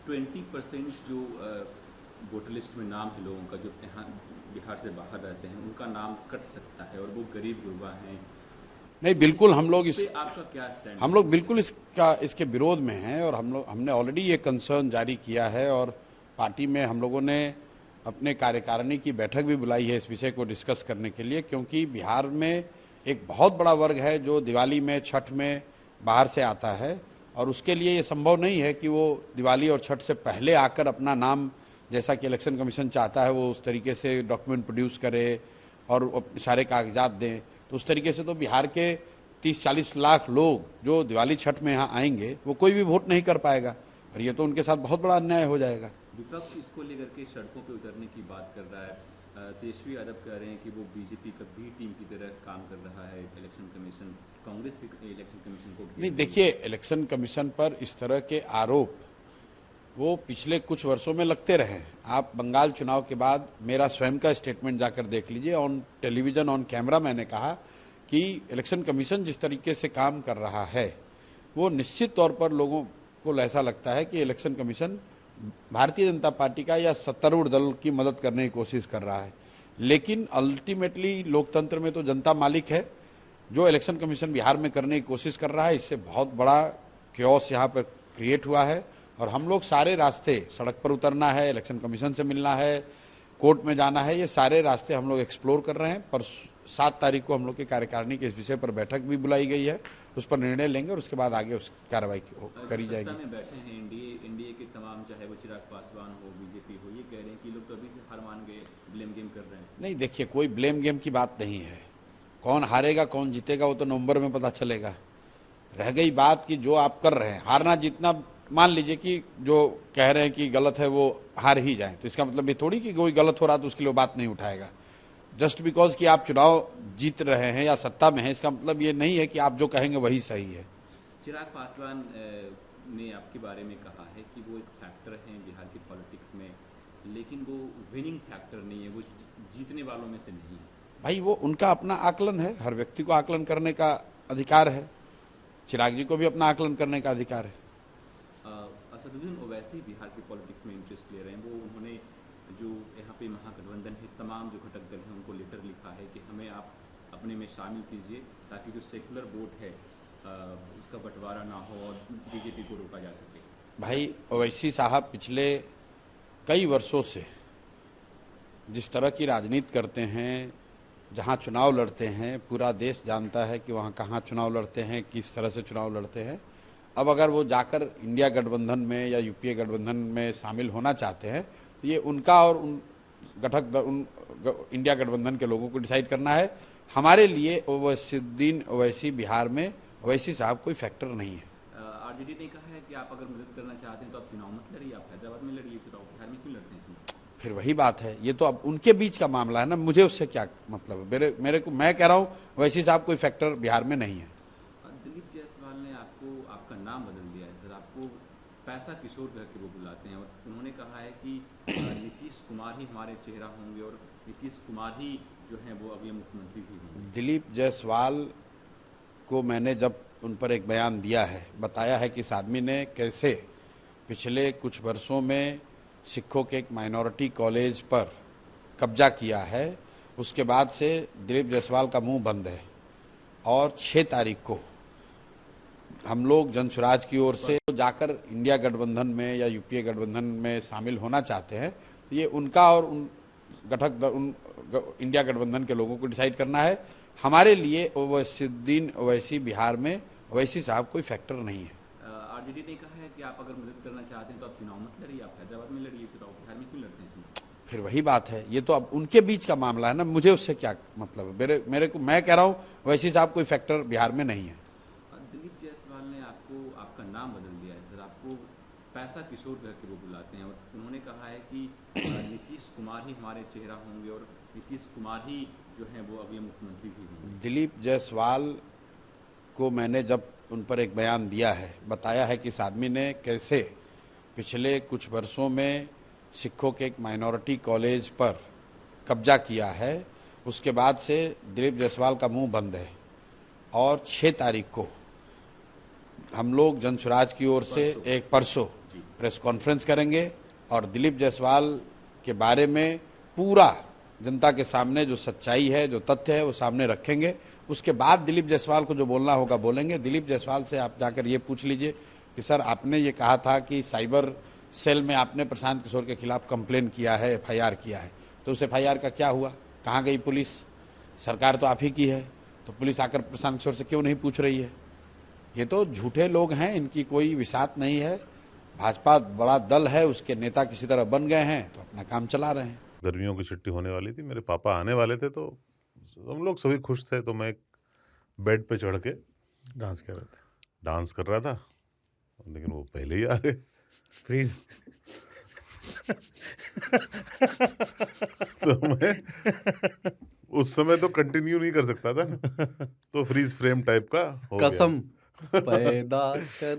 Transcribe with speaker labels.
Speaker 1: 20% जो voter list में नाम है लोगों का जो यहाँ बिहार से बाहर रहते हैं उनका नाम कट सकता है और वो गरीब गुरबा हैं।
Speaker 2: नहीं, बिल्कुल हम लोग
Speaker 1: इस पे आपका क्या स्टैंड?
Speaker 2: हम लोग बिल्कुल इसके विरोध में हैं और हमने ऑलरेडी ये कंसर्न जारी किया है और पार्टी में हम लोगों ने अपने कार्यकारिणी की बैठक भी बुलाई है इस विषय को डिस्कस करने के लिए, क्योंकि बिहार में एक बहुत बड़ा वर्ग है जो दिवाली में, छठ में बाहर से आता है और उसके लिए ये संभव नहीं है कि वो दिवाली और छठ से पहले आकर अपना नाम, जैसा कि इलेक्शन कमीशन चाहता है, वो उस तरीके से डॉक्यूमेंट प्रोड्यूस करे और सारे कागजात दें। तो उस तरीके से तो बिहार के 30-40 लाख लोग जो दिवाली छठ में यहाँ आएंगे वो कोई भी वोट नहीं कर पाएगा और ये तो उनके साथ बहुत बड़ा अन्याय हो जाएगा।
Speaker 1: विपक्ष इसको लेकर के सड़कों पे उतरने की बात कर रहा है। तेजस्वी यादव कह रहे हैं कि वो बीजेपी का बी टीम की तरह काम कर रहा है। इलेक्शन कमीशन, कांग्रेस भी इलेक्शन कमीशन को
Speaker 2: नहीं, देखिए, इलेक्शन कमीशन पर इस तरह के आरोप वो पिछले कुछ वर्षों में लगते रहे। आप बंगाल चुनाव के बाद मेरा स्वयं का स्टेटमेंट जाकर देख लीजिए। ऑन टेलीविजन, ऑन कैमरा मैंने कहा कि इलेक्शन कमीशन जिस तरीके से काम कर रहा है वो निश्चित तौर पर लोगों को ऐसा लगता है कि election commission Bharatiya Janata party का या सत्तारूढ़ दल की मदद करने की कोशिश कर रहा है। लेकिन अल्टीमेटली लोकतंत्र में तो जनता मालिक है। जो इलेक्शन कमीशन बिहार में करने की कोशिश कर रहा है, इससे बहुत बड़ा क्योस यहाँ पर क्रिएट हुआ है और हम लोग सारे रास्ते, सड़क पर उतरना है, इलेक्शन कमीशन से मिलना है, कोर्ट में जाना है, ये सारे रास्ते हम लोग एक्सप्लोर कर रहे हैं। पर 7 तारीख को हम लोग की कार्यकारिणी के इस विषय पर बैठक भी बुलाई गई है, उस पर निर्णय लेंगे और उसके बाद आगे उस कार्रवाई करी जाएगी।
Speaker 1: में बैठे हैं एनडीए के तमाम, चाहे वो चिराग पासवान हो, बीजेपी हो, ये कह रहे हैं कि लोग तो अभी से हार मान गए, ब्लेम गेम कर रहे हैं।
Speaker 2: नहीं, देखिए, कोई ब्लेम गेम की बात नहीं है। कौन हारेगा कौन जीतेगा वो तो नवंबर में पता चलेगा। रह गई बात कि जो आप कर रहे हैं, हारना जीतना, मान लीजिए कि जो कह रहे हैं कि गलत है वो हार ही जाए, तो इसका मतलब ये थोड़ी कि कोई गलत हो रहा तो उसके लिए बात नहीं उठाएगा। जस्ट बिकॉज कि आप चुनाव जीत रहे हैं या सत्ता में हैं, इसका मतलब ये नहीं है कि आप जो कहेंगे वही सही है।
Speaker 1: चिराग पासवान ने आपके बारे में कहा है कि वो एक फैक्टर है बिहार की पॉलिटिक्स में, लेकिन वो विनिंग फैक्टर नहीं है, वो जीतने वालों में से नहीं है।
Speaker 2: भाई, वो उनका अपना आकलन है, हर व्यक्ति को आकलन करने का अधिकार है। चिराग जी को भी अपना आकलन करने का अधिकार है।
Speaker 1: असदुद्दीन ओवैसी बिहार की पॉलिटिक्स में इंटरेस्ट ले रहे हैं। वो उन्होंने जो यहाँ पे महागठबंधन है, तमाम जो घटक दल हैं, उनको लेटर लिखा है कि हमें आप अपने में शामिल कीजिए ताकि जो सेकुलर वोट है उसका बंटवारा ना हो और बीजेपी को रोका जा सके।
Speaker 2: भाई, ओवैसी साहब पिछले कई वर्षों से जिस तरह की राजनीति करते हैं, जहाँ चुनाव लड़ते हैं, पूरा देश जानता है कि वहाँ कहाँ चुनाव लड़ते हैं, किस तरह से चुनाव लड़ते हैं। अब अगर वो जाकर इंडिया गठबंधन में या यूपीए गठबंधन में शामिल होना चाहते हैं तो ये उनका और उन इंडिया गठबंधन के लोगों को डिसाइड करना है। हमारे लिए ओवैसीउद्दीन ओवैसी बिहार में ओवैसी साहब कोई फैक्टर नहीं है।
Speaker 1: आरजेडी ने कहा है कि आप अगर मदद करना चाहते हैं तो आप चुनाव मत लड़िए, आप हैदराबाद में लड़िए चुनाव, बिहार में क्यों लड़ते हैं चुनाव?
Speaker 2: फिर वही बात है, ये तो अब उनके बीच का मामला है ना, मुझे उससे क्या मतलब है। मेरे को, मैं कह रहा हूँ ओवैसी साहब कोई फैक्टर बिहार में नहीं है।
Speaker 1: दिलीप जायसवाल ने आपका नाम बदल दिया है सर, आपको पैसा किशोर कह के वो बुलाते हैं और उन्होंने कहा है कि नीतीश कुमार ही हमारे चेहरा होंगे और नीतीश कुमार ही जो है वो अगले मुख्यमंत्री भी होंगे।
Speaker 2: दिलीप जायसवाल को मैंने जब उन पर एक बयान दिया है, बताया है कि इस आदमी ने कैसे पिछले कुछ वर्षों में सिखों के एक माइनॉरिटी कॉलेज पर कब्जा किया है, उसके बाद से दिलीप जायसवाल का मुंह बंद है। और 6 तारीख को हम लोग जन स्वराज की ओर से जाकर इंडिया गठबंधन में या यूपीए गठबंधन में शामिल होना चाहते हैं, तो ये उनका और उन इंडिया गठबंधन के लोगों को डिसाइड करना है। हमारे लिए ओवैसीउद्दीन ओवैसी बिहार में ओवैसी साहब कोई फैक्टर नहीं है।
Speaker 1: आरजेडी ने कहा है कि आप अगर मदद करना चाहते हैं तो आप चुनाव मत लड़िए, आप हैदराबाद में लड़िए चुनाव, बिहार में क्यों लड़ते हैं चुनाव?
Speaker 2: फिर वही बात है, ये तो अब उनके बीच का मामला है ना, मुझे उससे क्या मतलब है। मेरे को, मैं कह रहा हूँ ओवैसी साहब कोई फैक्टर बिहार में नहीं है।
Speaker 1: दिलीप जायसवाल ने आपका नाम बदल दिया है सर, आपको पैसा किशोर कह के वो बुलाते हैं और उन्होंने कहा है कि नीतीश कुमार ही हमारे चेहरा होंगे और नीतीश कुमार ही जो है वो अगले मुख्यमंत्री भी होंगे।
Speaker 2: दिलीप जायसवाल को मैंने जब उन पर एक बयान दिया है, बताया है कि इस आदमी ने कैसे पिछले कुछ वर्षों में सिखों के एक माइनॉरिटी कॉलेज पर कब्जा किया है, उसके बाद से दिलीप जायसवाल का मुंह बंद है। और 6 तारीख को हम लोग जन स्वराज की ओर से एक परसों प्रेस कॉन्फ्रेंस करेंगे और दिलीप जायसवाल के बारे में पूरा जनता के सामने जो सच्चाई है, जो तथ्य है, वो सामने रखेंगे। उसके बाद दिलीप जायसवाल को जो बोलना होगा बोलेंगे। दिलीप जायसवाल से आप जाकर ये पूछ लीजिए कि सर आपने ये कहा था कि साइबर सेल में आपने प्रशांत किशोर के खिलाफ कंप्लेन किया है, एफआईआर किया है, तो उस एफआईआर का क्या हुआ? कहाँ गई पुलिस? सरकार तो आप ही की है, तो पुलिस आकर प्रशांत किशोर से क्यों नहीं पूछ रही है? ये तो झूठे लोग हैं, इनकी कोई विसात नहीं है। भाजपा बड़ा दल है, उसके नेता किसी तरह बन गए हैं तो अपना काम चला रहे हैं।
Speaker 3: गर्मियों की छुट्टी होने वाली थी, मेरे पापा आने वाले थे, तो हम लोग सभी खुश थे। तो मैं एक बेड पे चढ़ के
Speaker 4: डांस कर रहे थे,
Speaker 3: डांस कर रहा था, लेकिन वो पहले ही आ गए।
Speaker 4: फ्रीज।
Speaker 3: तो मैं उस समय तो कंटिन्यू नहीं कर सकता था ना, तो फ्रीज फ्रेम टाइप का हो गया।
Speaker 4: कसम पैदा कर